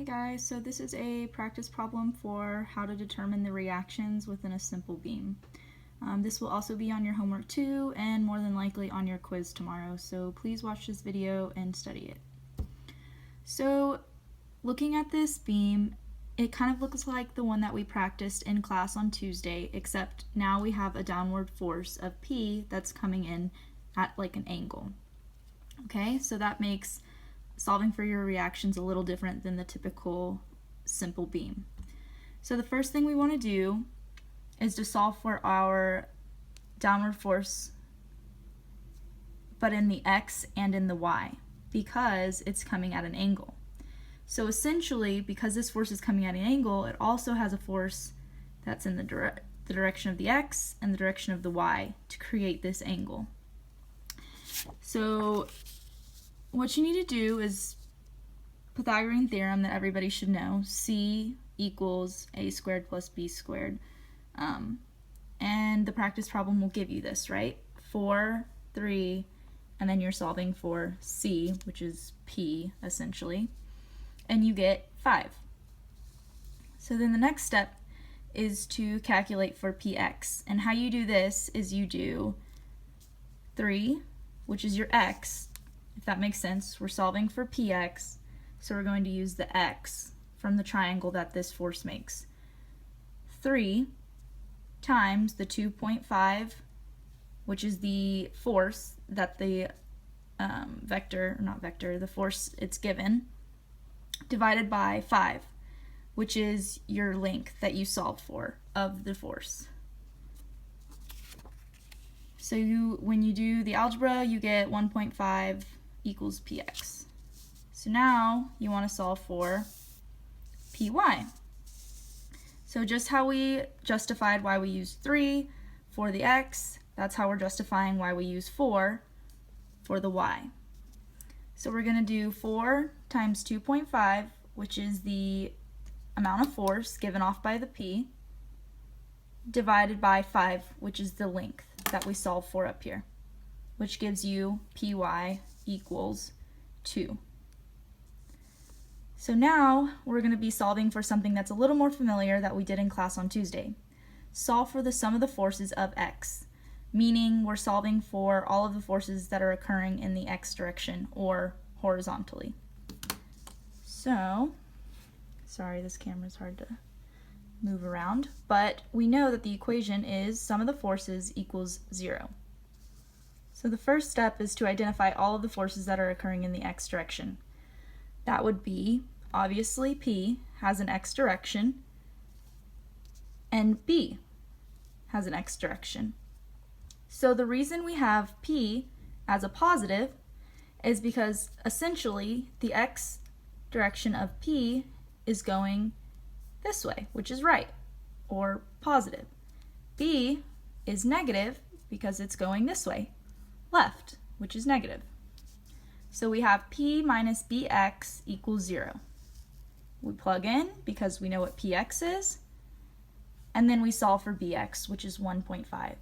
Hey guys, so this is a practice problem for how to determine the reactions within a simple beam. This will also be on your homework too, and more than likely on your quiz tomorrow, so please watch this video and study it. So looking at this beam, it kind of looks like the one that we practiced in class on Tuesday, except now we have a downward force of P that's coming in at like an angle. Okay, so that makes solving for your reactions a little different than the typical simple beam. So the first thing we want to do is to solve for our downward force, but in the x and in the y, because it's coming at an angle. So essentially, because this force is coming at an angle, it also has a force that's in the direction of the x and the direction of the y to create this angle. So what you need to do is Pythagorean theorem that everybody should know, C equals a squared plus b squared. And the practice problem will give you this, right? 4, 3, and then you're solving for C, which is P essentially, and you get 5. So then the next step is to calculate for px, and how you do this is you do 3, which is your x, if that makes sense. We're solving for px, so we're going to use the x from the triangle that this force makes. 3 times the 2.5, which is the force that the the force it's given, divided by 5, which is your length that you solved for of the force. So when you do the algebra, you get 1.5 equals px. So now you want to solve for py. So just how we justified why we used 3 for the x, that's how we're justifying why we use 4 for the y. So we're going to do 4 times 2.5, which is the amount of force given off by the p, divided by 5, which is the length that we solve for up here, which gives you py equals 2. So now we're going to be solving for something that's a little more familiar that we did in class on Tuesday. Solve for the sum of the forces of x, meaning we're solving for all of the forces that are occurring in the x direction or horizontally. So, sorry, this camera's hard to move around, but we know that the equation is sum of the forces equals 0. So the first step is to identify all of the forces that are occurring in the x direction. That would be, obviously, P has an x direction, and B has an x direction. So the reason we have P as a positive is because essentially the x direction of P is going this way, which is right, or positive. B is negative because it's going this way, left, which is negative. So we have P minus Bx equals 0. We plug in because we know what Px is, and then we solve for Bx, which is 1.5.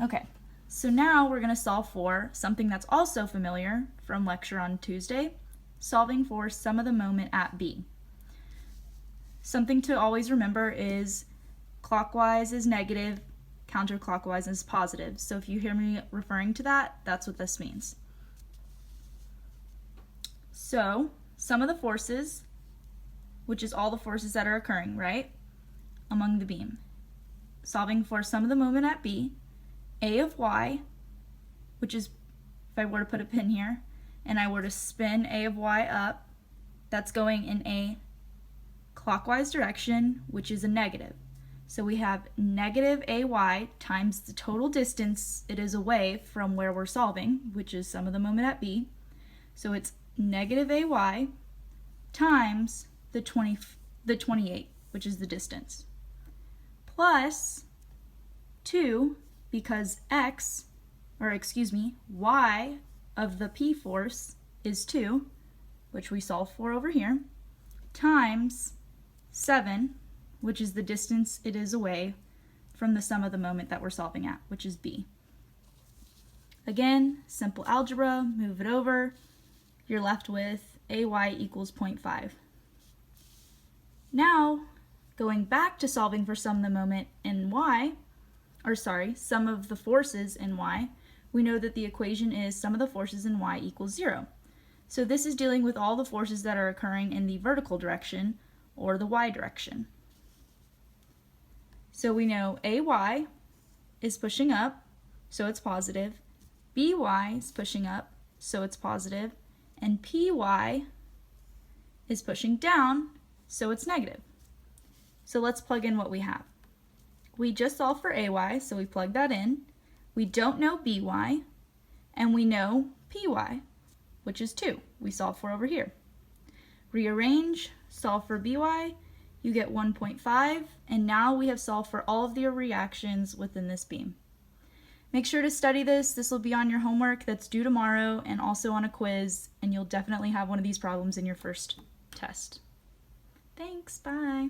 Okay, so now we're going to solve for something that's also familiar from lecture on Tuesday, solving for sum of the moment at B. Something to always remember is clockwise is negative, counterclockwise is positive. So if you hear me referring to that, that's what this means. So, sum of the forces, which is all the forces that are occurring, right, among the beam. Solving for sum of the moment at B, A of y, which is, if I were to put a pin here, and I were to spin A of y up, that's going in a clockwise direction, which is a negative. So we have negative AY times the total distance it is away from where we're solving, which is sum of the moment at B. So it's negative AY times the 28, which is the distance, plus 2, because y of the P force is 2, which we solve for over here, times 7, which is the distance it is away from the sum of the moment that we're solving at, which is B. Again, simple algebra, move it over. You're left with AY equals 0.5. Now, going back to solving for sum of the moment in Y, sum of the forces in Y, we know that the equation is sum of the forces in Y equals 0. So this is dealing with all the forces that are occurring in the vertical direction, or the Y direction. So we know AY is pushing up, so it's positive, BY is pushing up, so it's positive, and PY is pushing down, so it's negative. So let's plug in what we have. We just solved for AY, so we plug that in. We don't know BY, and we know PY, which is 2. We solve for over here. Rearrange, solve for BY, you get 1.5, and now we have solved for all of the reactions within this beam. Make sure to study this. This will be on your homework that's due tomorrow and also on a quiz, and you'll definitely have one of these problems in your first test. Thanks, bye.